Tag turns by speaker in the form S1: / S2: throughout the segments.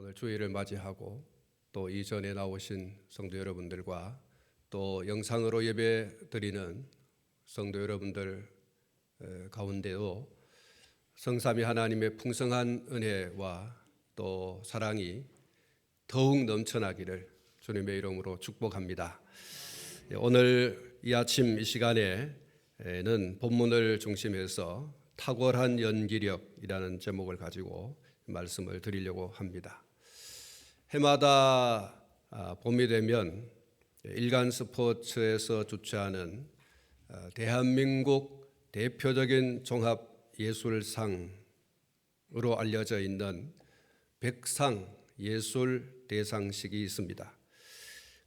S1: 오늘 주일을 맞이하고 또 이전에 나오신 성도 여러분들과 또 영상으로 예배 드리는 성도 여러분들 가운데도 성삼위 하나님의 풍성한 은혜와 또 사랑이 더욱 넘쳐나기를 주님의 이름으로 축복합니다. 오늘 이 아침 이 시간에는 본문을 중심해서 탁월한 연기력이라는 제목을 가지고 말씀을 드리려고 합니다. 해마다 봄이 되면 일간 스포츠에서 주최하는 대한민국 대표적인 종합 예술상으로 알려져 있는 백상 예술 대상식이 있습니다.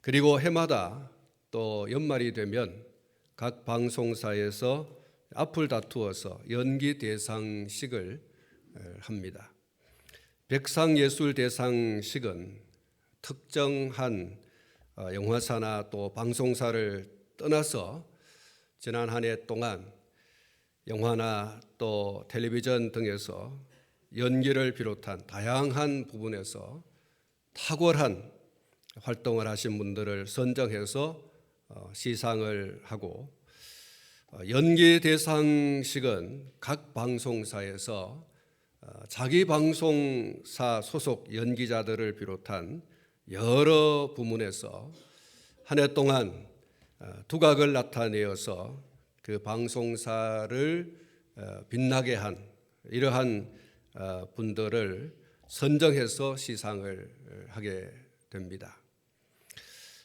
S1: 그리고 해마다 또 연말이 되면 각 방송사에서 앞을 다투어서 연기 대상식을 합니다. 백상예술대상식은 특정한 영화사나 또 방송사를 떠나서 지난 한 해 동안 영화나 또 텔레비전 등에서 연기를 비롯한 다양한 부분에서 탁월한 활동을 하신 분들을 선정해서 시상을 하고, 연기 대상식은 각 방송사에서 자기 방송사 소속 연기자들을 비롯한 여러 부문에서 한 해 동안 두각을 나타내어서 그 방송사를 빛나게 한 이러한 분들을 선정해서 시상을 하게 됩니다.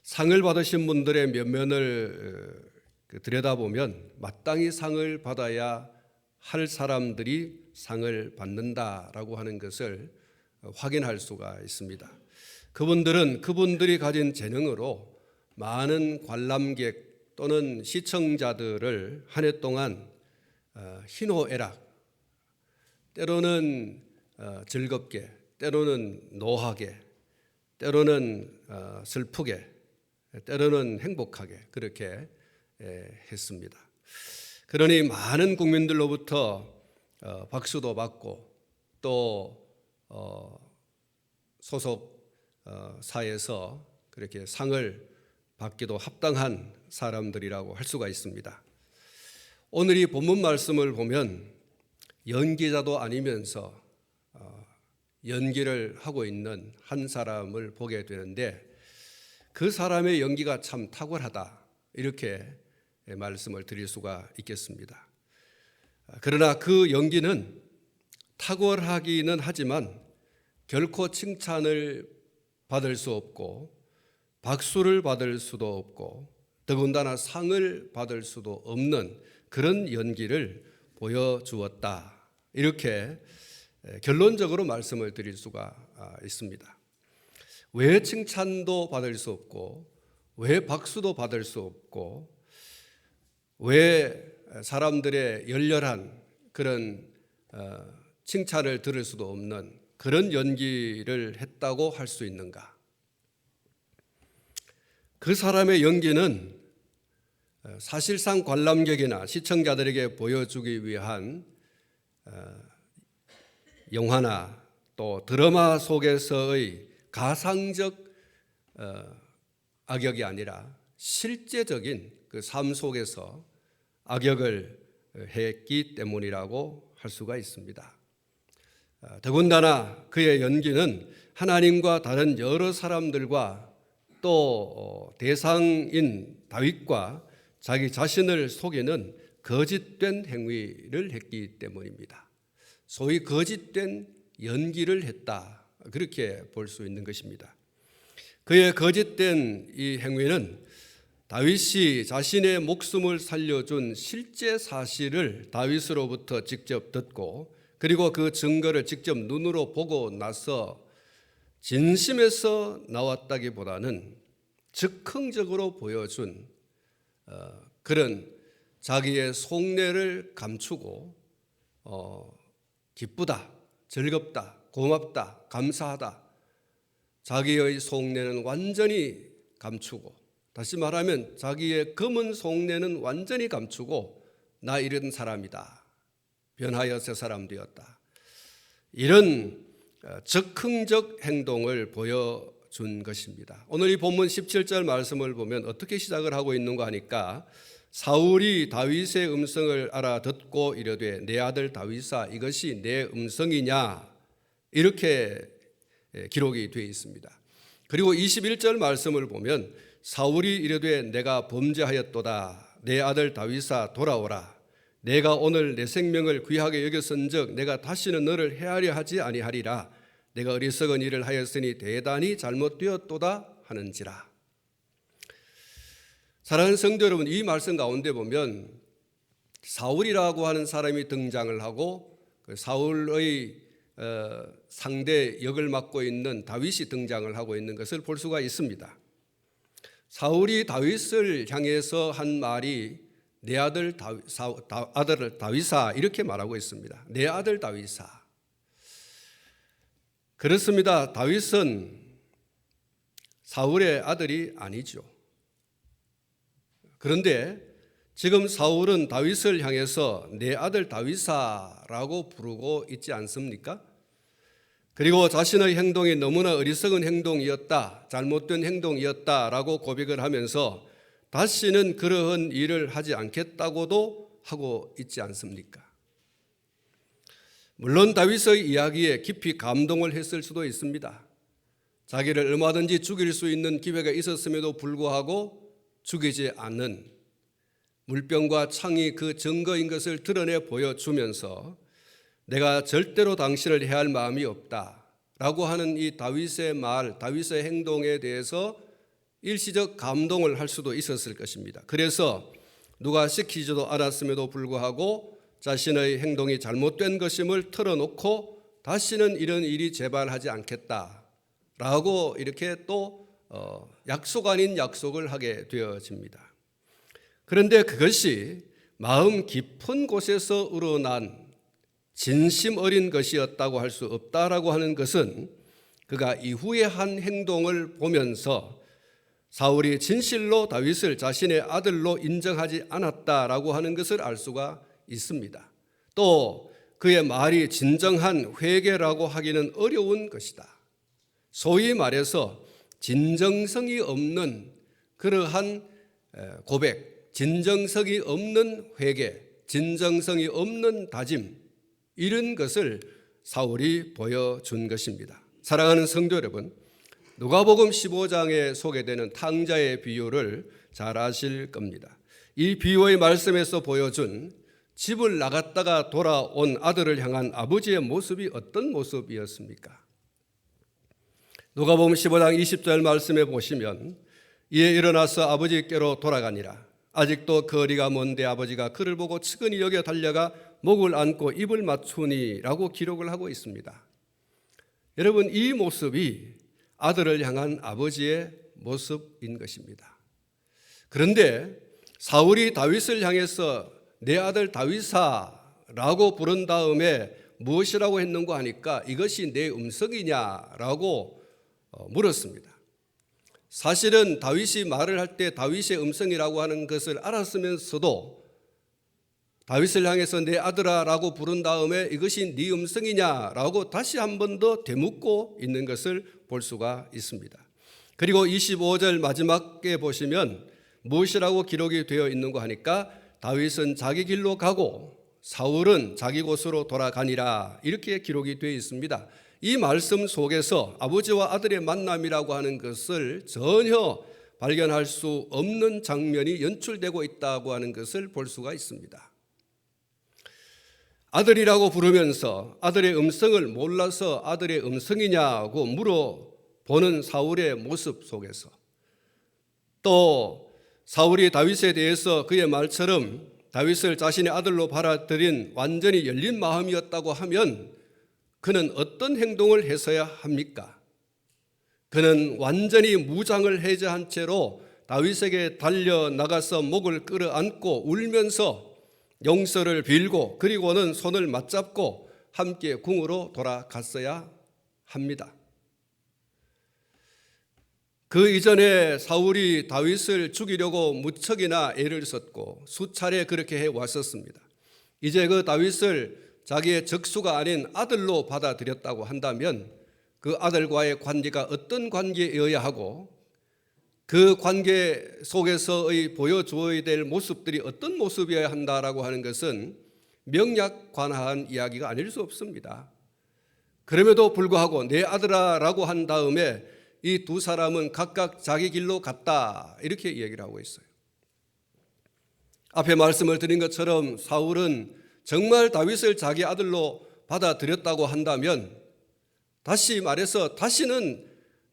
S1: 상을 받으신 분들의 면면을 들여다보면 마땅히 상을 받아야 할 사람들이 상을 받는다라고 하는 것을 확인할 수가 있습니다. 그분들이 가진 재능으로 많은 관람객 또는 시청자들을 한 해 동안 희노애락, 때로는 즐겁게, 때로는 노하게, 때로는 슬프게, 때로는 행복하게 그렇게 했습니다. 그러니 많은 국민들로부터 박수도 받고 또 소속 사에서 그렇게 상을 받기도 합당한 사람들이라고 할 수가 있습니다. 오늘 이 본문 말씀을 보면 연기자도 아니면서 연기를 하고 있는 한 사람을 보게 되는데, 그 사람의 연기가 참 탁월하다 이렇게 말씀을 드릴 수가 있겠습니다. 그러나 그 연기는 탁월하기는 하지만 결코 칭찬을 받을 수 없고 박수를 받을 수도 없고 더군다나 상을 받을 수도 없는 그런 연기를 보여주었다, 이렇게 결론적으로 말씀을 드릴 수가 있습니다. 왜 칭찬도 받을 수 없고 왜 박수도 받을 수 없고 왜 사람들의 열렬한 그런 칭찬을 들을 수도 없는 그런 연기를 했다고 할 수 있는가? 그 사람의 연기는 사실상 관람객이나 시청자들에게 보여주기 위한 영화나 또 드라마 속에서의 가상적 악역이 아니라 실제적인 그 삶 속에서 악역을 했기 때문이라고 할 수가 있습니다. 더군다나 그의 연기는 하나님과 다른 여러 사람들과 또 대상인 다윗과 자기 자신을 속이는 거짓된 행위를 했기 때문입니다. 소위 거짓된 연기를 했다, 그렇게 볼 수 있는 것입니다. 그의 거짓된 이 행위는 다윗이 자신의 목숨을 살려준 실제 사실을 다윗으로부터 직접 듣고 그리고 그 증거를 직접 눈으로 보고 나서 진심에서 나왔다기보다는 즉흥적으로 보여준 그런 자기의 속내를 감추고 기쁘다, 즐겁다, 고맙다, 감사하다, 자기의 속내는 완전히 감추고, 다시 말하면 자기의 검은 속내는 완전히 감추고 나 이런 사람이다, 변하여 새 사람 되었다, 이런 적극적 행동을 보여준 것입니다. 오늘 이 본문 17절 말씀을 보면 어떻게 시작을 하고 있는가 하니까 사울이 다윗의 음성을 알아듣고 이르되 내 아들 다윗아 이것이 내 음성이냐 이렇게 기록이 되어 있습니다. 그리고 21절 말씀을 보면 사울이 이르되 내가 범죄하였도다 내 아들 다윗아 돌아오라 내가 오늘 내 생명을 귀하게 여겼은즉 내가 다시는 너를 해하려 하지 아니하리라 내가 어리석은 일을 하였으니 대단히 잘못되었도다 하는지라. 사랑하는 성도 여러분, 이 말씀 가운데 보면 사울이라고 하는 사람이 등장을 하고 그 사울의 상대 역을 맡고 있는 다윗이 등장을 하고 있는 것을 볼 수가 있습니다. 사울이 다윗을 향해서 한 말이 내 아들 다윗아 이렇게 말하고 있습니다. 내 아들 다윗아. 그렇습니다. 다윗은 사울의 아들이 아니죠. 그런데 지금 사울은 다윗을 향해서 내 아들 다윗아라고 부르고 있지 않습니까? 그리고 자신의 행동이 너무나 어리석은 행동이었다, 잘못된 행동이었다라고 고백을 하면서 다시는 그러한 일을 하지 않겠다고도 하고 있지 않습니까? 물론 다윗의 이야기에 깊이 감동을 했을 수도 있습니다. 자기를 얼마든지 죽일 수 있는 기회가 있었음에도 불구하고 죽이지 않는 물병과 창이 그 증거인 것을 드러내 보여주면서 내가 절대로 당신을 해할 마음이 없다라고 하는 이 다윗의 말, 다윗의 행동에 대해서 일시적 감동을 할 수도 있었을 것입니다. 그래서 누가 시키지도 않았음에도 불구하고 자신의 행동이 잘못된 것임을 털어놓고 다시는 이런 일이 재발하지 않겠다라고 이렇게 또 약속 아닌 약속을 하게 되어집니다. 그런데 그것이 마음 깊은 곳에서 우러난 진심 어린 것이었다고 할 수 없다라고 하는 것은 그가 이후에 한 행동을 보면서 사울이 진실로 다윗을 자신의 아들로 인정하지 않았다라고 하는 것을 알 수가 있습니다. 또 그의 말이 진정한 회개라고 하기는 어려운 것이다. 소위 말해서 진정성이 없는 그러한 고백, 진정성이 없는 회개, 진정성이 없는 다짐 이런 것을 사울이 보여준 것입니다. 사랑하는 성도 여러분, 누가복음 15장에 소개되는 탕자의 비유를 잘 아실 겁니다. 이 비유의 말씀에서 보여준 집을 나갔다가 돌아온 아들을 향한 아버지의 모습이 어떤 모습이었습니까? 누가복음 15장 20절 말씀에 보시면 이에 일어나서 아버지께로 돌아가니라. 아직도 거리가 먼데 아버지가 그를 보고 측은히 여겨 달려가 목을 안고 입을 맞추니라고 기록을 하고 있습니다. 여러분, 이 모습이 아들을 향한 아버지의 모습인 것입니다. 그런데 사울이 다윗을 향해서 내 아들 다윗아라고 부른 다음에 무엇이라고 했는가 하니까 이것이 내 음성이냐라고 물었습니다. 사실은 다윗이 말을 할 때 다윗의 음성이라고 하는 것을 알았으면서도 다윗을 향해서 내 아들아라고 부른 다음에 이것이 네 음성이냐라고 다시 한 번 더 되묻고 있는 것을 볼 수가 있습니다. 그리고 25절 마지막에 보시면 무엇이라고 기록이 되어 있는가 하니까 다윗은 자기 길로 가고 사울은 자기 곳으로 돌아가니라 이렇게 기록이 되어 있습니다. 이 말씀 속에서 아버지와 아들의 만남이라고 하는 것을 전혀 발견할 수 없는 장면이 연출되고 있다고 하는 것을 볼 수가 있습니다. 아들이라고 부르면서 아들의 음성을 몰라서 아들의 음성이냐고 물어보는 사울의 모습 속에서 또 사울이 다윗에 대해서 그의 말처럼 다윗을 자신의 아들로 받아들인 완전히 열린 마음이었다고 하면 그는 어떤 행동을 해서야 합니까? 그는 완전히 무장을 해제한 채로 다윗에게 달려나가서 목을 끌어안고 울면서 용서를 빌고 그리고는 손을 맞잡고 함께 궁으로 돌아갔어야 합니다. 그 이전에 사울이 다윗을 죽이려고 무척이나 애를 썼고 수차례 그렇게 해왔었습니다. 이제 그 다윗을 자기의 적수가 아닌 아들로 받아들였다고 한다면 그 아들과의 관계가 어떤 관계여야 하고 그 관계 속에서의 보여주어야 될 모습들이 어떤 모습이어야 한다라고 하는 것은 명약관화한 이야기가 아닐 수 없습니다. 그럼에도 불구하고 내 아들아라고 한 다음에 이 두 사람은 각각 자기 길로 갔다 이렇게 얘기를 하고 있어요. 앞에 말씀을 드린 것처럼 사울은 정말 다윗을 자기 아들로 받아들였다고 한다면 다시 말해서 다시는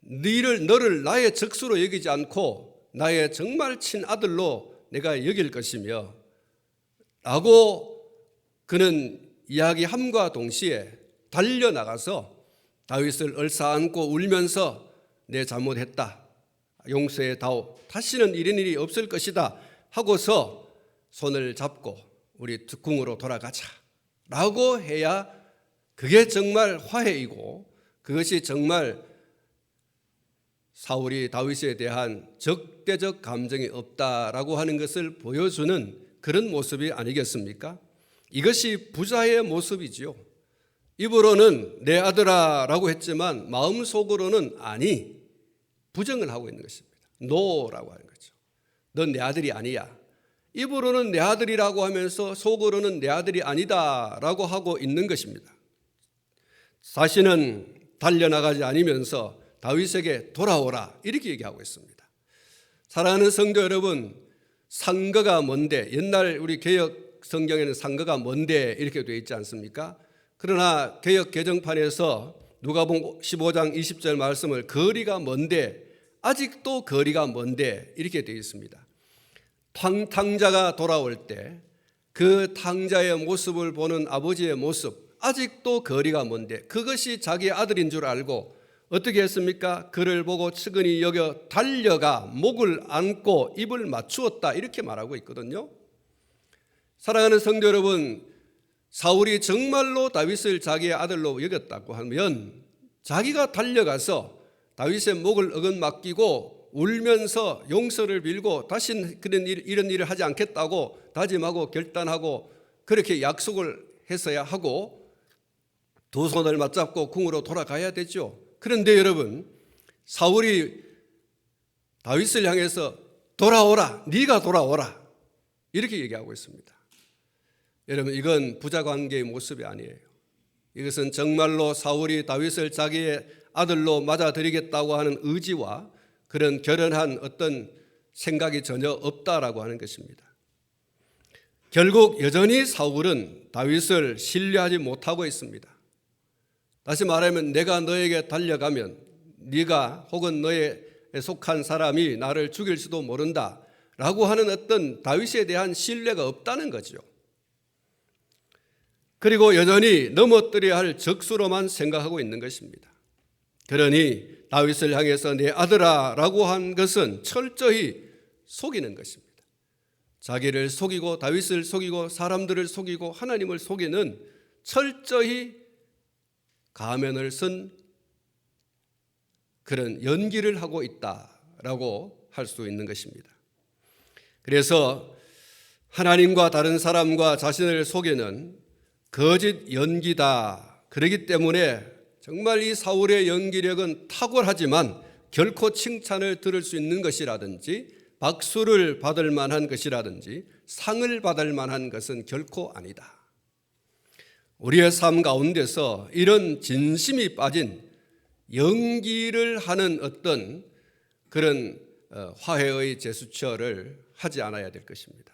S1: 너를 나의 적수로 여기지 않고 나의 정말 친아들로 내가 여길 것이며 라고 그는 이야기함과 동시에 달려나가서 다윗을 얼싸안고 울면서 내 잘못했다, 용서해 다오, 다시는 이런 일이 없을 것이다 하고서 손을 잡고 우리 궁으로 돌아가자 라고 해야 그게 정말 화해이고 그것이 정말 사울이 다윗에 대한 적대적 감정이 없다라고 하는 것을 보여주는 그런 모습이 아니겠습니까? 이것이 부자의 모습이지요. 입으로는 내 아들아라고 했지만 마음속으로는 아니, 부정을 하고 있는 것입니다. 노라고 하는 거죠. 넌 내 아들이 아니야. 입으로는 내 아들이라고 하면서 속으로는 내 아들이 아니다라고 하고 있는 것입니다. 자신은 달려나가지 않으면서 다윗에게 돌아오라 이렇게 얘기하고 있습니다. 사랑하는 성도 여러분, 상거가 뭔데, 옛날 우리 개혁 성경에는 상거가 뭔데 이렇게 되어 있지 않습니까? 그러나 개혁 개정판에서 누가복음 15장 20절 말씀을 거리가 뭔데, 아직도 거리가 뭔데 이렇게 되어 있습니다. 탕자가 돌아올 때 그 탕자의 모습을 보는 아버지의 모습, 아직도 거리가 먼데 그것이 자기 아들인 줄 알고 어떻게 했습니까? 그를 보고 측은히 여겨 달려가 목을 안고 입을 맞추었다 이렇게 말하고 있거든요. 사랑하는 성도 여러분, 사울이 정말로 다윗을 자기의 아들로 여겼다고 하면 자기가 달려가서 다윗의 목을 어긋맡기고 울면서 용서를 빌고 다시는 이런 일을 하지 않겠다고 다짐하고 결단하고 그렇게 약속을 했어야 하고 두 손을 맞잡고 궁으로 돌아가야 되죠. 그런데 여러분, 사울이 다윗을 향해서 돌아오라, 네가 돌아오라 이렇게 얘기하고 있습니다. 여러분, 이건 부자관계의 모습이 아니에요. 이것은 정말로 사울이 다윗을 자기의 아들로 맞아들이겠다고 하는 의지와 그런 결연한 어떤 생각이 전혀 없다라고 하는 것입니다. 결국 여전히 사울은 다윗을 신뢰하지 못하고 있습니다. 다시 말하면 내가 너에게 달려가면 네가 혹은 너에 속한 사람이 나를 죽일 수도 모른다 라고 하는 어떤 다윗에 대한 신뢰가 없다는 거죠. 그리고 여전히 넘어뜨려야 할 적수로만 생각하고 있는 것입니다. 그러니 다윗을 향해서 내 아들아 라고 한 것은 철저히 속이는 것입니다. 자기를 속이고 다윗을 속이고 사람들을 속이고 하나님을 속이는 철저히 가면을 쓴 그런 연기를 하고 있다라고 할 수 있는 것입니다. 그래서 하나님과 다른 사람과 자신을 속이는 거짓 연기다. 그렇기 때문에 정말 이 사울의 연기력은 탁월하지만 결코 칭찬을 들을 수 있는 것이라든지 박수를 받을 만한 것이라든지 상을 받을 만한 것은 결코 아니다. 우리의 삶 가운데서 이런 진심이 빠진 연기를 하는 어떤 그런 화해의 제스처를 하지 않아야 될 것입니다.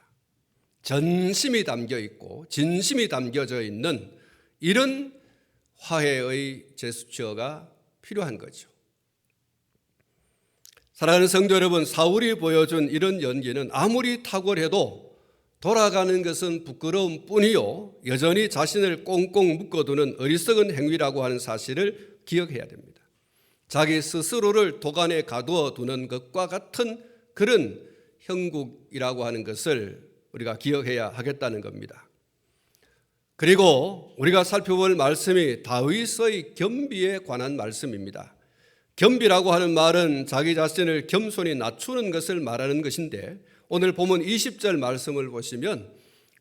S1: 전심이 담겨 있고 진심이 담겨져 있는 이런 화해의 제스처가 필요한 거죠. 사랑하는 성도 여러분, 사울이 보여준 이런 연기는 아무리 탁월해도 돌아가는 것은 부끄러움 뿐이요 여전히 자신을 꽁꽁 묶어두는 어리석은 행위라고 하는 사실을 기억해야 됩니다. 자기 스스로를 도간에 가두어 두는 것과 같은 그런 형국이라고 하는 것을 우리가 기억해야 하겠다는 겁니다. 그리고 우리가 살펴볼 말씀이 다윗의 겸비에 관한 말씀입니다. 겸비라고 하는 말은 자기 자신을 겸손히 낮추는 것을 말하는 것인데 오늘 본문 20절 말씀을 보시면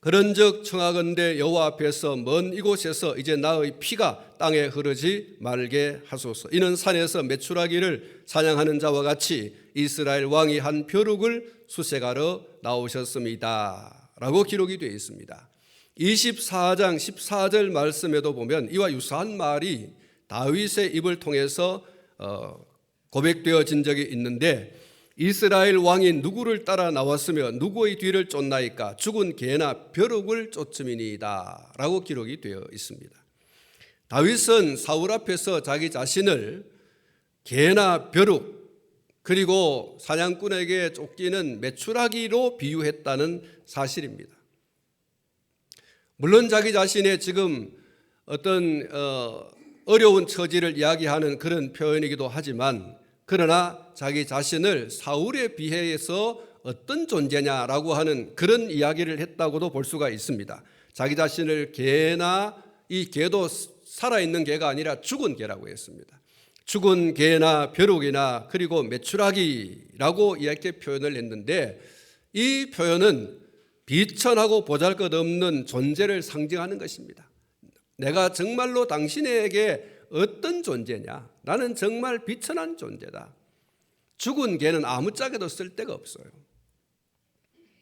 S1: 그런즉 청하건대 여호와 앞에서 먼 이곳에서 이제 나의 피가 땅에 흐르지 말게 하소서. 이는 산에서 메추라기를 사냥하는 자와 같이 이스라엘 왕이 한 벼룩을 수색하러 나오셨습니다 라고 기록이 되어 있습니다. 24장 14절 말씀에도 보면 이와 유사한 말이 다윗의 입을 통해서 고백되어진 적이 있는데, 이스라엘 왕이 누구를 따라 나왔으며 누구의 뒤를 쫓나이까? 죽은 개나 벼룩을 쫓음이니이다 라고 기록이 되어 있습니다. 다윗은 사울 앞에서 자기 자신을 개나 벼룩 그리고 사냥꾼에게 쫓기는 메추라기로 비유했다는 사실입니다. 물론 자기 자신의 지금 어떤 어려운 처지를 이야기하는 그런 표현이기도 하지만, 그러나 자기 자신을 사울에 비해서 어떤 존재냐라고 하는 그런 이야기를 했다고도 볼 수가 있습니다. 자기 자신을 개나, 이 개도 살아있는 개가 아니라 죽은 개라고 했습니다. 죽은 개나 벼룩이나 그리고 메추라기라고 이렇게 표현을 했는데, 이 표현은 비천하고 보잘것없는 존재를 상징하는 것입니다. 내가 정말로 당신에게 어떤 존재냐? 나는 정말 비천한 존재다. 죽은 개는 아무짝에도 쓸데가 없어요.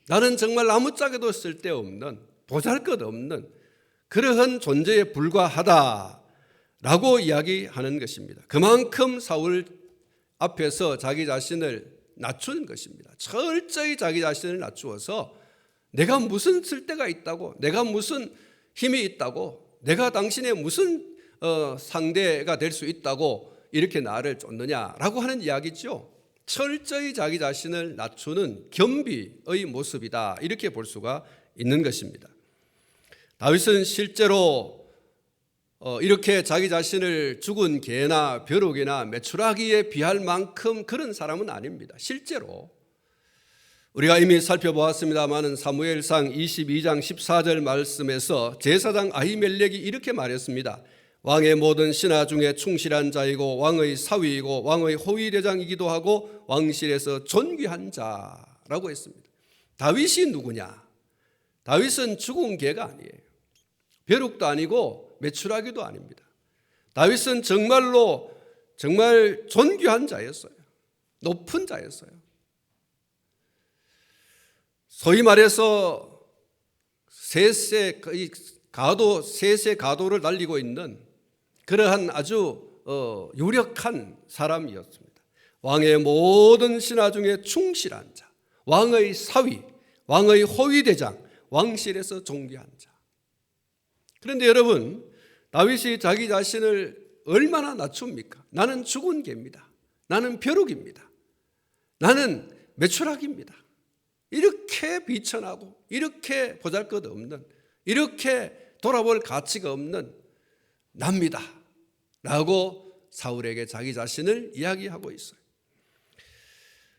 S1: 나는 정말 아무짝에도 쓸데없는, 보잘것없는 그러한 존재에 불과하다라고 이야기하는 것입니다. 그만큼 사울 앞에서 자기 자신을 낮추는 것입니다. 철저히 자기 자신을 낮추어서 내가 무슨 쓸데가 있다고, 내가 무슨 힘이 있다고, 내가 당신의 무슨 상대가 될 수 있다고 이렇게 나를 쫓느냐라고 하는 이야기죠. 철저히 자기 자신을 낮추는 겸비의 모습이다, 이렇게 볼 수가 있는 것입니다. 다윗은 실제로 이렇게 자기 자신을 죽은 개나 벼룩이나 메추라기에 비할 만큼 그런 사람은 아닙니다. 실제로 우리가 이미 살펴보았습니다마는 사무엘상 22장 14절 말씀에서 제사장 아히멜렉이 이렇게 말했습니다. 왕의 모든 신하 중에 충실한 자이고 왕의 사위이고 왕의 호위대장이기도 하고 왕실에서 존귀한 자라고 했습니다. 다윗이 누구냐? 다윗은 죽은 개가 아니에요. 벼룩도 아니고 메추라기도 아닙니다. 다윗은 정말로 정말 존귀한 자였어요. 높은 자였어요. 소위 말해서 세세 가도를 달리고 있는 그러한 아주 유력한 사람이었습니다. 왕의 모든 신하 중에 충실한 자, 왕의 사위, 왕의 호위대장, 왕실에서 존귀한 자. 그런데 여러분, 다윗이 자기 자신을 얼마나 낮춥니까? 나는 죽은 개입니다. 나는 벼룩입니다. 나는 메추라기입니다. 이렇게 비천하고 이렇게 보잘것없는, 이렇게 돌아볼 가치가 없는 납니다 라고 사울에게 자기 자신을 이야기하고 있어요.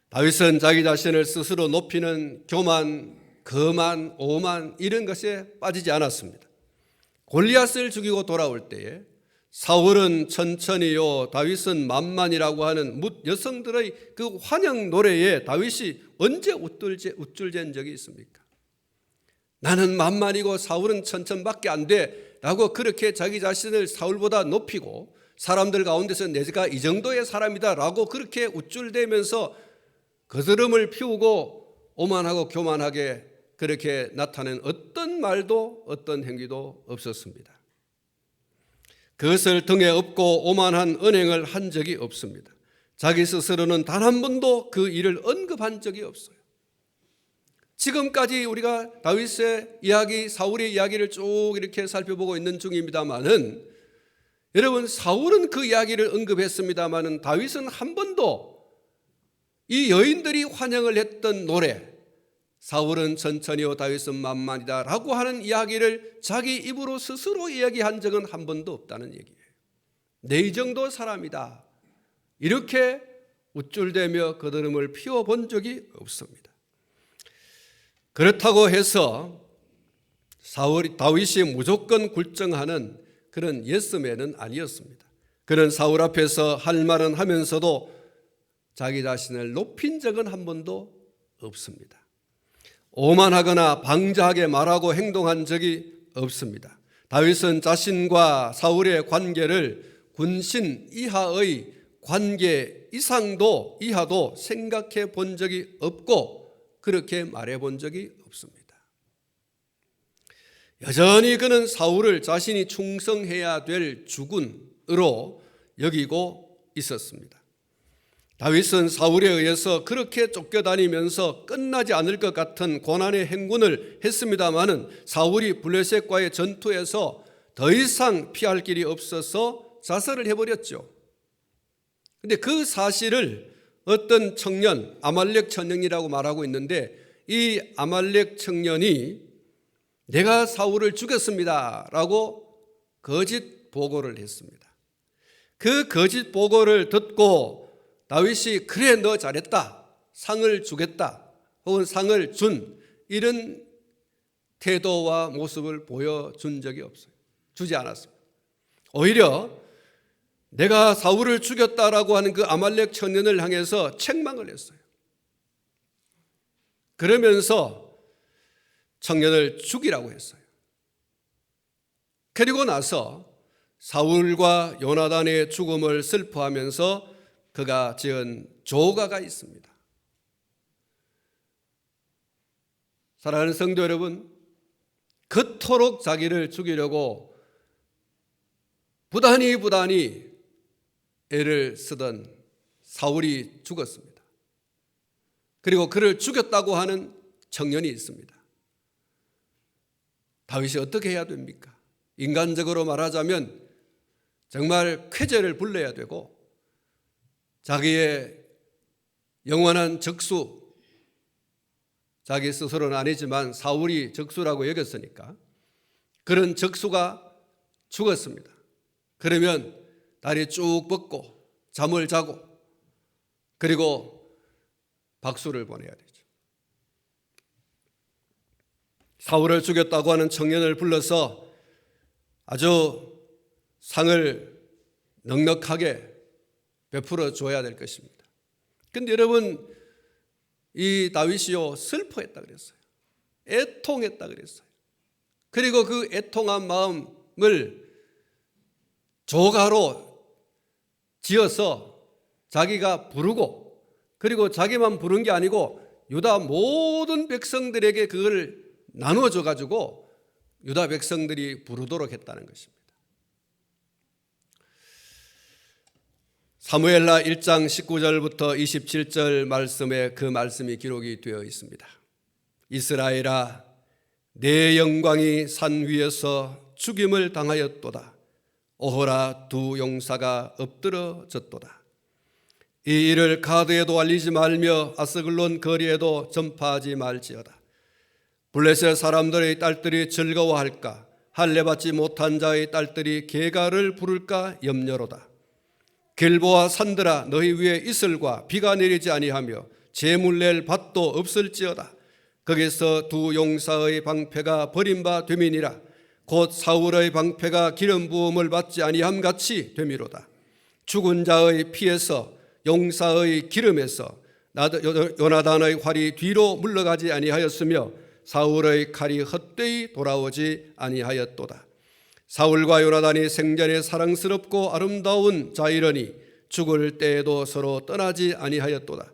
S1: 다윗은 자기 자신을 스스로 높이는 교만, 거만, 오만 이런 것에 빠지지 않았습니다. 골리앗을 죽이고 돌아올 때에 사울은 천천히요, 다윗은 만만이라고 하는 뭇 여성들의 그 환영 노래에 다윗이 언제 우쭐댄 적이 있습니까? 나는 만만이고 사울은 천천밖에 안 돼 라고 그렇게 자기 자신을 사울보다 높이고 사람들 가운데서 내가 이 정도의 사람이다 라고 그렇게 우쭐대면서 거스름을 피우고 오만하고 교만하게 그렇게 나타낸 어떤 말도 어떤 행위도 없었습니다. 그것을 등에 업고 오만한 언행을 한 적이 없습니다. 자기 스스로는 단 한 번도 그 일을 언급한 적이 없어요. 지금까지 우리가 다윗의 이야기, 사울의 이야기를 쭉 이렇게 살펴보고 있는 중입니다만은, 여러분, 사울은 그 이야기를 언급했습니다만은 다윗은 한 번도 이 여인들이 환영을 했던 노래, 사울은 천천히요 다윗은 만만이다 라고 하는 이야기를 자기 입으로 스스로 이야기한 적은 한 번도 없다는 얘기예요. 내 이 정도 사람이다 이렇게 우쭐대며 거드름을 피워본 적이 없습니다. 그렇다고 해서 다윗이 무조건 굴정하는 그런 예스맨은 아니었습니다. 그는 사울 앞에서 할 말은 하면서도 자기 자신을 높인 적은 한 번도 없습니다. 오만하거나 방자하게 말하고 행동한 적이 없습니다. 다윗은 자신과 사울의 관계를 군신 이하의 관계 이하도 생각해 본 적이 없고 그렇게 말해 본 적이 없습니다. 여전히 그는 사울을 자신이 충성해야 될 주군으로 여기고 있었습니다. 다윗은 사울에 의해서 그렇게 쫓겨다니면서 끝나지 않을 것 같은 고난의 행군을 했습니다마는 사울이 블레셋과의 전투에서 더 이상 피할 길이 없어서 자살을 해버렸죠. 그런데 그 사실을 어떤 청년, 아말렉 청년이라고 말하고 있는데 이 아말렉 청년이 내가 사울을 죽였습니다 라고 거짓 보고를 했습니다. 그 거짓 보고를 듣고 다윗이 그래 너 잘했다, 상을 주겠다 혹은 상을 준 이런 태도와 모습을 보여준 적이 없어요. 주지 않았습니다. 오히려 내가 사울을 죽였다라고 하는 그 아말렉 청년을 향해서 책망을 했어요. 그러면서 청년을 죽이라고 했어요. 그리고 나서 사울과 요나단의 죽음을 슬퍼하면서 그가 지은 조가가 있습니다. 사랑하는 성도 여러분, 그토록 자기를 죽이려고 부단히 애를 쓰던 사울이 죽었습니다. 그리고 그를 죽였다고 하는 청년이 있습니다. 다윗이 어떻게 해야 됩니까? 인간적으로 말하자면 정말 쾌재를 불러야 되고 자기의 영원한 적수, 자기 스스로는 아니지만 사울이 적수라고 여겼으니까 그런 적수가 죽었습니다. 그러면 다리 쭉 뻗고 잠을 자고 그리고 박수를 보내야 되죠. 사울을 죽였다고 하는 청년을 불러서 아주 상을 넉넉하게 베풀어 줘야 될 것입니다. 그런데 여러분, 이 다윗이요 슬퍼했다 그랬어요. 애통했다 그랬어요. 그리고 그 애통한 마음을 조가로 지어서 자기가 부르고 그리고 자기만 부른 게 아니고 유다 모든 백성들에게 그걸 나눠줘 가지고 유다 백성들이 부르도록 했다는 것입니다. 사무엘하 1장 19절부터 27절 말씀에 그 말씀이 기록이 되어 있습니다. 이스라엘아, 내 영광이 산 위에서 죽임을 당하였도다. 오호라 두 용사가 엎드러졌도다. 이 일을 가드에도 알리지 말며 아스글론 거리에도 전파하지 말지어다. 블레셋 사람들의 딸들이 즐거워할까? 할례받지 못한 자의 딸들이 계가를 부를까 염려로다. 길보아 산들아, 너희 위에 이슬과 비가 내리지 아니하며 재물 낼 밭도 없을지어다. 거기서 두 용사의 방패가 버림바 됨이니라. 곧 사울의 방패가 기름 부음을 받지 아니함 같이 됨이로다. 죽은 자의 피에서 용사의 기름에서 요나단의 활이 뒤로 물러가지 아니하였으며 사울의 칼이 헛되이 돌아오지 아니하였도다. 사울과 요나단이 생전에 사랑스럽고 아름다운 자이러니 죽을 때에도 서로 떠나지 아니하였도다.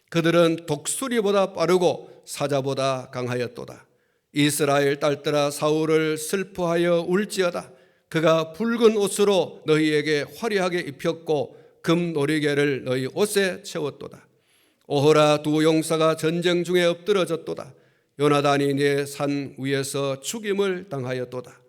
S1: 그들은 독수리보다 빠르고 사자보다 강하였도다. 이스라엘 딸들아, 사울을 슬퍼하여 울지어다. 그가 붉은 옷으로 너희에게 화려하게 입혔고 금 놀이개를 너희 옷에 채웠도다. 오호라 두 용사가 전쟁 중에 엎드러졌도다. 요나단이 내 산 위에서 죽임을 당하였도다.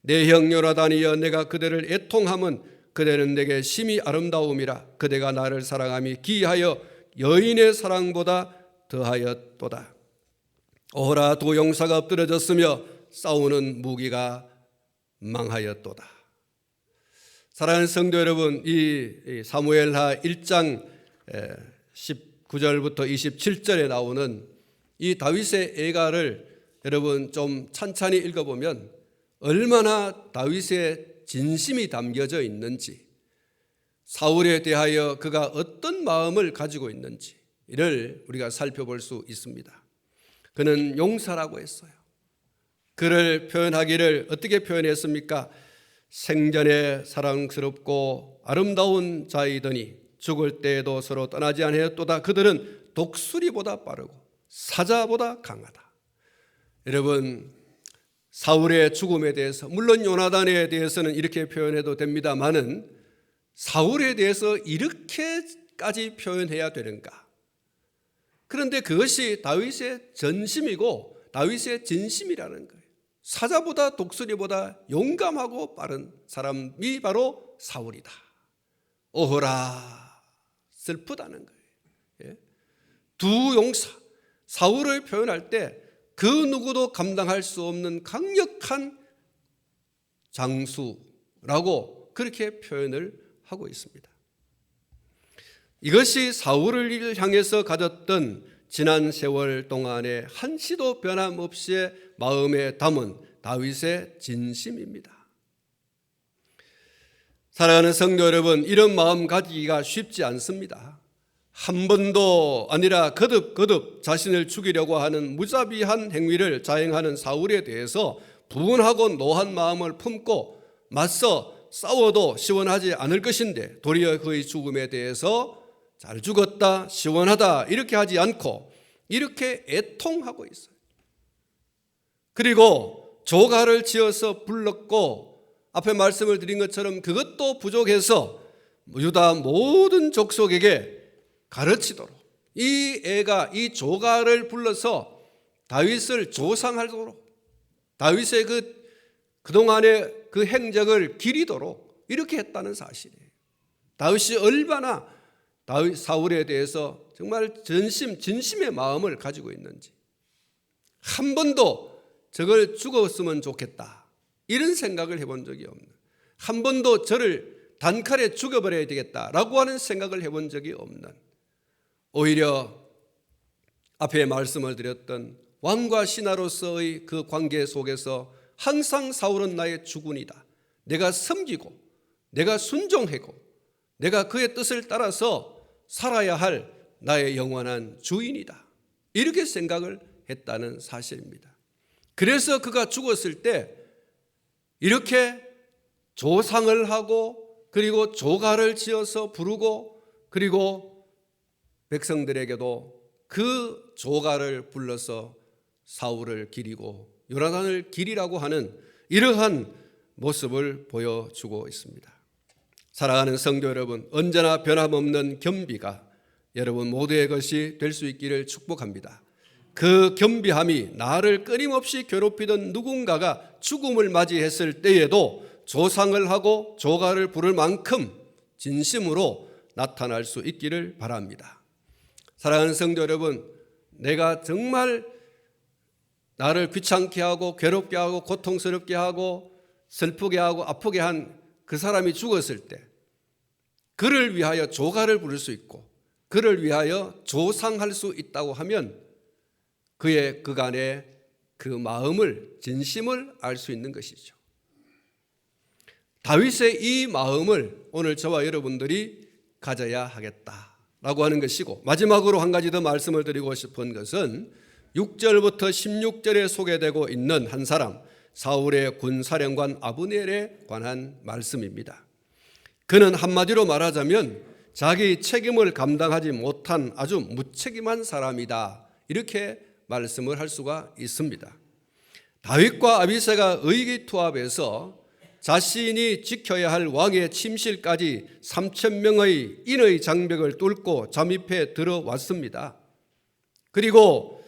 S1: 내 형 요나단이여, 내가 그대를 애통함은 그대는 내게 심히 아름다움이라. 그대가 나를 사랑함이 기하여 여인의 사랑보다 더하였도다. 오호라 두 용사가 엎드러졌으며 싸우는 무기가 망하였도다. 사랑하는 성도 여러분, 이 사무엘하 1장 19절부터 27절에 나오는 이 다윗의 애가를 여러분 좀 찬찬히 읽어보면 얼마나 다윗의 진심이 담겨져 있는지, 사울에 대하여 그가 어떤 마음을 가지고 있는지를 우리가 살펴볼 수 있습니다. 그는 용사라고 했어요. 그를 표현하기를 어떻게 표현했습니까? 생전에 사랑스럽고 아름다운 자이더니 죽을 때에도 서로 떠나지 아니하였도다. 그들은 독수리보다 빠르고 사자보다 강하다. 여러분, 사울의 죽음에 대해서, 물론 요나단에 대해서는 이렇게 표현해도 됩니다만은 사울에 대해서 이렇게까지 표현해야 되는가? 그런데 그것이 다윗의 전심이고 다윗의 진심이라는 거예요. 사자보다 독수리보다 용감하고 빠른 사람이 바로 사울이다. 오호라, 슬프다는 거예요. 예? 두 용사, 사울을 표현할 때 그 누구도 감당할 수 없는 강력한 장수라고 그렇게 표현을 하고 있습니다. 이것이 사울을 향해서 가졌던 지난 세월 동안에 한시도 변함없이 마음에 담은 다윗의 진심입니다. 사랑하는 성도 여러분, 이런 마음 가지기가 쉽지 않습니다. 한 번도 아니라 거듭 자신을 죽이려고 하는 무자비한 행위를 자행하는 사울에 대해서 분하고 노한 마음을 품고 맞서 싸워도 시원하지 않을 것인데 도리어 그의 죽음에 대해서 잘 죽었다, 시원하다 이렇게 하지 않고 이렇게 애통하고 있어요. 그리고 조가를 지어서 불렀고 앞에 말씀을 드린 것처럼 그것도 부족해서 유다 모든 족속에게 가르치도록 이 애가 이 조가를 불러서 다윗을 조상하도록 다윗의 그동안의 그 행적을 기리도록 이렇게 했다는 사실이에요. 다윗이 얼마나 사울에 대해서 정말 진심의 마음을 가지고 있는지, 한 번도 저걸 죽었으면 좋겠다 이런 생각을 해본 적이 없는, 한 번도 저를 단칼에 죽여버려야 되겠다라고 하는 생각을 해본 적이 없는, 오히려 앞에 말씀을 드렸던 왕과 신하로서의 그 관계 속에서 항상 사울은 나의 주군이다, 내가 섬기고 내가 순종하고 내가 그의 뜻을 따라서 살아야 할 나의 영원한 주인이다, 이렇게 생각을 했다는 사실입니다. 그래서 그가 죽었을 때 이렇게 조상을 하고 그리고 조가를 지어서 부르고 그리고 백성들에게도 그 조가를 불러서 사울을 기리고 요나단을 기리라고 하는 이러한 모습을 보여주고 있습니다. 사랑하는 성도 여러분, 언제나 변함없는 겸비가 여러분 모두의 것이 될 수 있기를 축복합니다. 그 겸비함이 나를 끊임없이 괴롭히던 누군가가 죽음을 맞이했을 때에도 조상을 하고 조가를 부를 만큼 진심으로 나타날 수 있기를 바랍니다. 사랑하는 성도 여러분, 내가 정말 나를 귀찮게 하고 괴롭게 하고 고통스럽게 하고 슬프게 하고 아프게 한 그 사람이 죽었을 때 그를 위하여 조가를 부를 수 있고 그를 위하여 조상할 수 있다고 하면 그의 그간의 그 마음을, 진심을 알 수 있는 것이죠. 다윗의 이 마음을 오늘 저와 여러분들이 가져야 하겠다라고 하는 것이고, 마지막으로 한 가지 더 말씀을 드리고 싶은 것은 6절부터 16절에 소개되고 있는 한 사람, 사울의 군사령관 아브넬에 관한 말씀입니다. 그는 한마디로 말하자면 자기 책임을 감당하지 못한 아주 무책임한 사람이다, 이렇게 말씀을 할 수가 있습니다. 다윗과 아비새가 의기투합해서 자신이 지켜야 할 왕의 침실까지 3,000명의 인의 장벽을 뚫고 잠입해 들어왔습니다. 그리고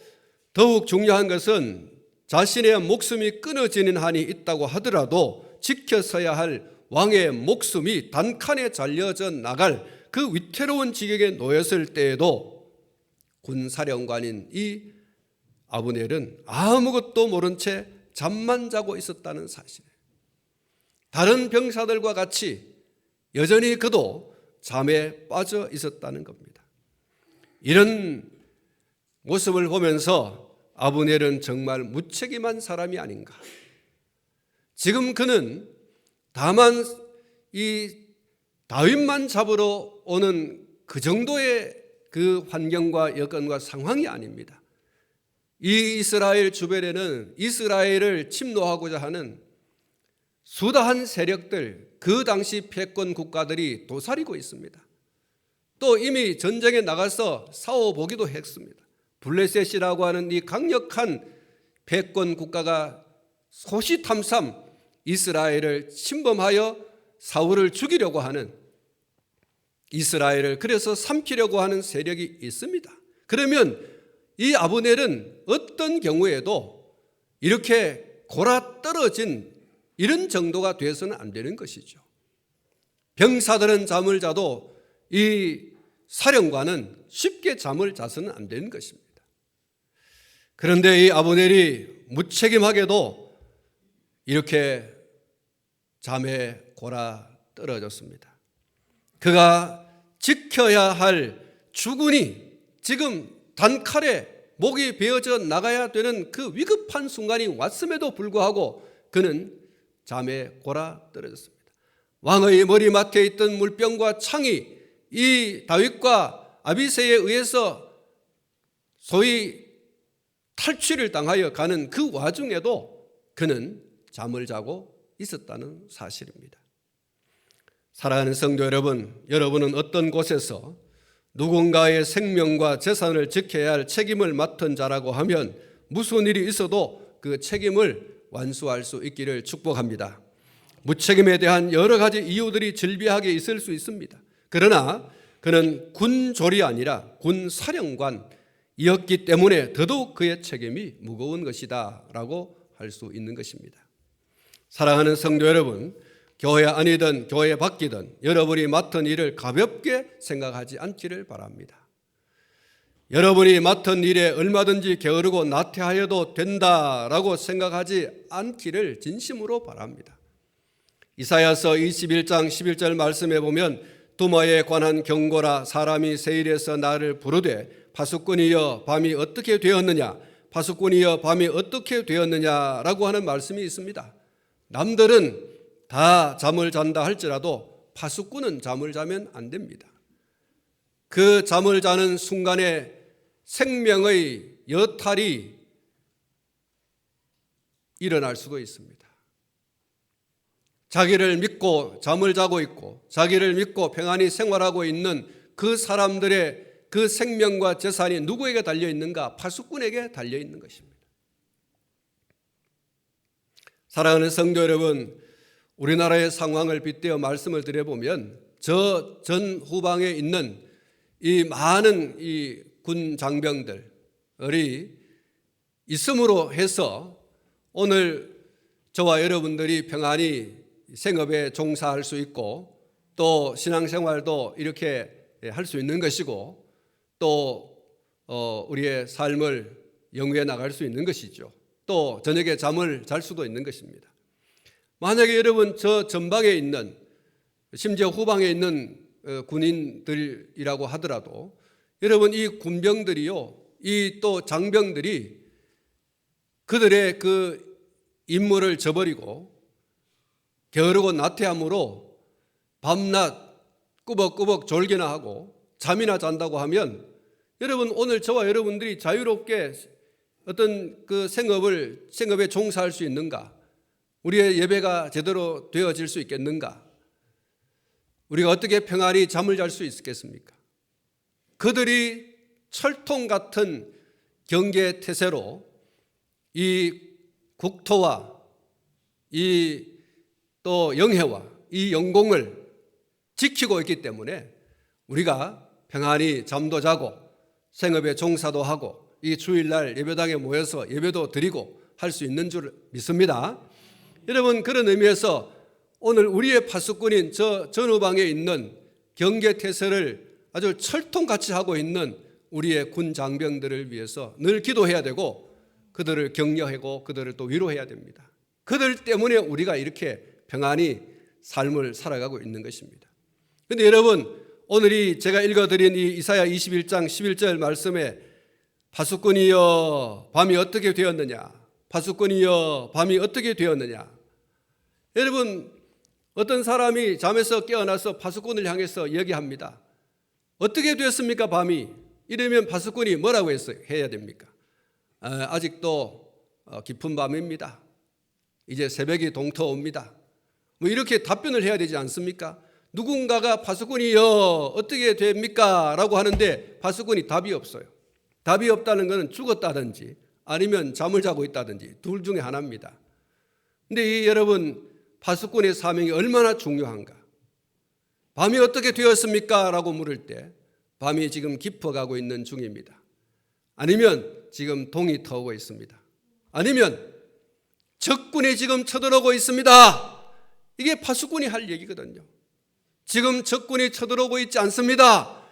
S1: 더욱 중요한 것은 자신의 목숨이 끊어지는 한이 있다고 하더라도 지켜서야 할 왕의 목숨이 단칸에 잘려져 나갈 그 위태로운 지경에 놓였을 때에도 군사령관인 이 아브넬은 아무것도 모른 채 잠만 자고 있었다는 사실이에요. 다른 병사들과 같이 여전히 그도 잠에 빠져 있었다는 겁니다. 이런 모습을 보면서 아브넬은 정말 무책임한 사람이 아닌가. 지금 그는 다만 이 다윗만 잡으러 오는 그 정도의 그 환경과 여건과 상황이 아닙니다. 이 이스라엘 주변에는 이스라엘을 침노하고자 하는 수다한 세력들, 그 당시 패권 국가들이 도사리고 있습니다. 또 이미 전쟁에 나가서 싸워보기도 했습니다. 블레셋이라고 하는 이 강력한 패권 국가가 호시탐탐 이스라엘을 침범하여 사울을 죽이려고 하는, 이스라엘을 그래서 삼키려고 하는 세력이 있습니다. 그러면 이 아브넬은 어떤 경우에도 이렇게 골아 떨어진 이런 정도가 되어서는 안 되는 것이죠. 병사들은 잠을 자도 이 사령관은 쉽게 잠을 자서는 안 되는 것입니다. 그런데 이 아브넬이 무책임하게도 이렇게 잠에 골아 떨어졌습니다. 그가 지켜야 할 주군이 지금 단칼에 목이 베어져 나가야 되는 그 위급한 순간이 왔음에도 불구하고 그는 잠에 골아 떨어졌습니다. 왕의 머리맡에 있던 물병과 창이 이 다윗과 아비새에 의해서 소위 탈취를 당하여 가는 그 와중에도 그는 잠을 자고 있었다는 사실입니다. 사랑하는 성도 여러분, 여러분은 어떤 곳에서 누군가의 생명과 재산을 지켜야 할 책임을 맡은 자라고 하면 무슨 일이 있어도 그 책임을 완수할 수 있기를 축복합니다. 무책임에 대한 여러 가지 이유들이 즐비하게 있을 수 있습니다. 그러나 그는 군졸이 아니라 군사령관이었기 때문에 더더욱 그의 책임이 무거운 것이다 라고 할 수 있는 것입니다. 사랑하는 성도 여러분, 교회 안이든 교회 밖이든 여러분이 맡은 일을 가볍게 생각하지 않기를 바랍니다. 여러분이 맡은 일에 얼마든지 게으르고 나태하여도 된다라고 생각하지 않기를 진심으로 바랍니다. 이사야서 21장 11절 말씀에 보면 두마에 관한 경고라, 사람이 세일에서 나를 부르되 파수꾼이여 밤이 어떻게 되었느냐, 파수꾼이여 밤이 어떻게 되었느냐라고 하는 말씀이 있습니다. 남들은 다 잠을 잔다 할지라도 파수꾼은 잠을 자면 안 됩니다. 그 잠을 자는 순간에 생명의 여탈이 일어날 수도 있습니다. 자기를 믿고 잠을 자고 있고 자기를 믿고 평안히 생활하고 있는 그 사람들의 그 생명과 재산이 누구에게 달려 있는가? 파수꾼에게 달려 있는 것입니다. 사랑하는 성도 여러분, 우리나라의 상황을 빗대어 말씀을 드려보면 저 전 후방에 있는 이 많은 이 군 장병들이 있음으로 해서 오늘 저와 여러분들이 평안히 생업에 종사할 수 있고 또 신앙생활도 이렇게 할 수 있는 것이고 또 우리의 삶을 영위해 나갈 수 있는 것이죠. 또 저녁에 잠을 잘 수도 있는 것입니다. 만약에 여러분 저 전방에 있는 심지어 후방에 있는 군인들이라고 하더라도 여러분 이 군병들이요, 이 또 장병들이 그들의 그 임무를 저버리고 게으르고 나태함으로 밤낮 꾸벅꾸벅 졸기나 하고 잠이나 잔다고 하면 여러분 오늘 저와 여러분들이 자유롭게 어떤 그 생업에 종사할 수 있는가? 우리의 예배가 제대로 되어질 수 있겠는가? 우리가 어떻게 평안히 잠을 잘 수 있겠습니까? 그들이 철통 같은 경계 태세로 이 국토와 이 또 영해와 이 영공을 지키고 있기 때문에 우리가 평안히 잠도 자고 생업에 종사도 하고 이 주일날 예배당에 모여서 예배도 드리고 할 수 있는 줄 믿습니다. 여러분 그런 의미에서 오늘 우리의 파수꾼인 저 전후방에 있는 경계태세를 아주 철통같이 하고 있는 우리의 군 장병들을 위해서 늘 기도해야 되고 그들을 격려하고 그들을 또 위로해야 됩니다. 그들 때문에 우리가 이렇게 평안히 삶을 살아가고 있는 것입니다. 그런데 여러분 오늘이 제가 읽어드린 이 이사야 21장 11절 말씀에 파수꾼이여 밤이 어떻게 되었느냐, 파수꾼이여 밤이 어떻게 되었느냐. 여러분 어떤 사람이 잠에서 깨어나서 파수꾼을 향해서 얘기합니다. 어떻게 되었습니까 밤이? 이러면 파수꾼이 뭐라고 해야 됩니까? 아직도 깊은 밤입니다. 이제 새벽이 동터옵니다. 뭐 이렇게 답변을 해야 되지 않습니까? 누군가가 파수꾼이요 어떻게 됩니까? 라고 하는데 파수꾼이 답이 없어요. 답이 없다는 것은 죽었다든지 아니면 잠을 자고 있다든지 둘 중에 하나입니다. 근데 여러분, 파수꾼의 사명이 얼마나 중요한가? 밤이 어떻게 되었습니까? 라고 물을 때 밤이 지금 깊어가고 있는 중입니다. 아니면 지금 동이 터오고 있습니다. 아니면 적군이 지금 쳐들어오고 있습니다. 이게 파수꾼이 할 얘기거든요. 지금 적군이 쳐들어오고 있지 않습니다.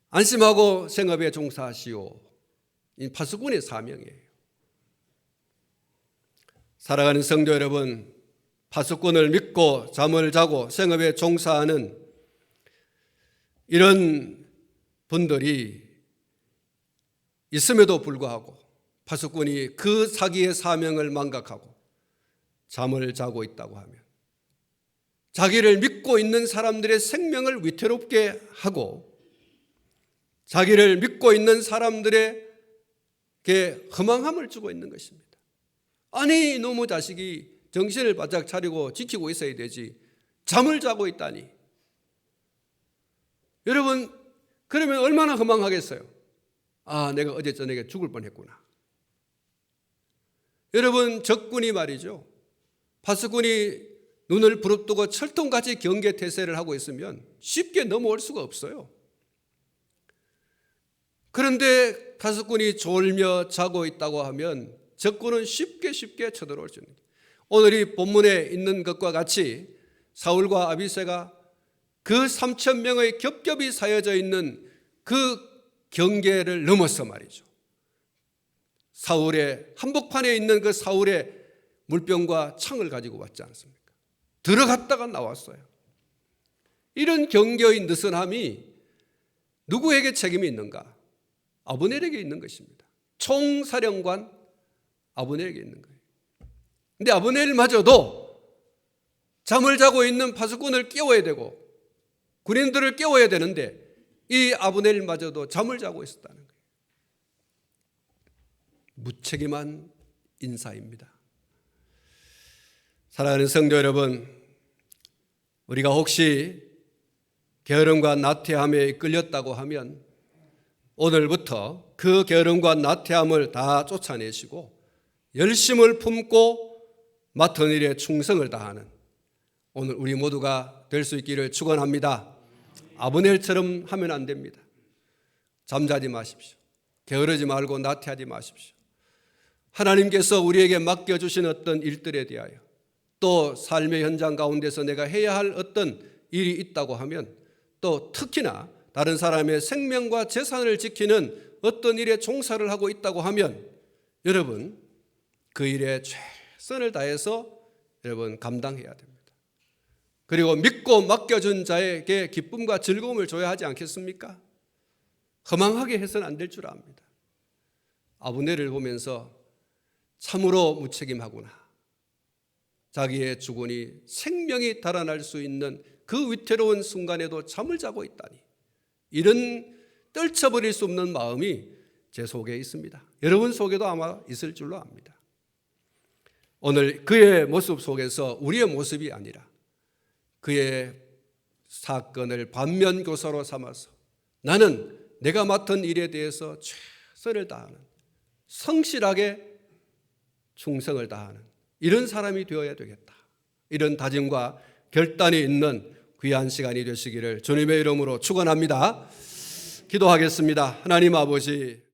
S1: 안심하고 생업에 종사하시오. 이 파수꾼의 사명이에요. 사랑하는 성도 여러분, 파수꾼을 믿고 잠을 자고 생업에 종사하는 이런 분들이 있음에도 불구하고 파수꾼이 그 자기의 사명을 망각하고 잠을 자고 있다고 하면 자기를 믿고 있는 사람들의 생명을 위태롭게 하고 자기를 믿고 있는 사람들에게 허망함을 주고 있는 것입니다. 아니, 이놈의 자식이 정신을 바짝 차리고 지키고 있어야 되지 잠을 자고 있다니. 여러분, 그러면 얼마나 허망하겠어요? 아, 내가 어제 저녁에 죽을 뻔했구나. 여러분, 적군이 말이죠, 파수꾼이 눈을 부릅뜨고 철통같이 경계태세를 하고 있으면 쉽게 넘어올 수가 없어요. 그런데 파수꾼이 졸며 자고 있다고 하면 적군은 쉽게 쳐들어올 수 있는, 오늘 이 본문에 있는 것과 같이 사울과 아비새가 그 3,000명의 겹겹이 사여져 있는 그 경계를 넘어서 말이죠, 사울의 한복판에 있는 그 사울의 물병과 창을 가지고 왔지 않습니까? 들어갔다가 나왔어요. 이런 경계의 느슨함이 누구에게 책임이 있는가? 아브넬에게 있는 것입니다. 총사령관 아브넬에게 있는 거예요. 근데 아브넬마저도 잠을 자고 있는 파수꾼을 깨워야 되고 군인들을 깨워야 되는데 이 아브넬마저도 잠을 자고 있었다는 거예요. 무책임한 인사입니다. 사랑하는 성도 여러분, 우리가 혹시 게으름과 나태함에 이끌렸다고 하면 오늘부터 그 게으름과 나태함을 다 쫓아내시고 열심을 품고 맡은 일에 충성을 다하는 오늘 우리 모두가 될 수 있기를 축원합니다. 아브넬처럼 하면 안 됩니다. 잠자지 마십시오. 게으르지 말고 나태하지 마십시오. 하나님께서 우리에게 맡겨주신 어떤 일들에 대하여 또 삶의 현장 가운데서 내가 해야 할 어떤 일이 있다고 하면 또 특히나 다른 사람의 생명과 재산을 지키는 어떤 일에 종사를 하고 있다고 하면 여러분 그 일에 최선을 다해서 여러분 감당해야 됩니다. 그리고 믿고 맡겨준 자에게 기쁨과 즐거움을 줘야 하지 않겠습니까? 허망하게 해서는 안 될 줄 압니다. 아브넬을 보면서 참으로 무책임하구나. 자기의 주군이 생명이 달아날 수 있는 그 위태로운 순간에도 잠을 자고 있다니, 이런 떨쳐버릴 수 없는 마음이 제 속에 있습니다. 여러분 속에도 아마 있을 줄로 압니다. 오늘 그의 모습 속에서 우리의 모습이 아니라 그의 사건을 반면교사로 삼아서 나는 내가 맡은 일에 대해서 최선을 다하는, 성실하게 충성을 다하는 이런 사람이 되어야 되겠다. 이런 다짐과 결단이 있는 귀한 시간이 되시기를 주님의 이름으로 축원합니다. 기도하겠습니다. 하나님 아버지,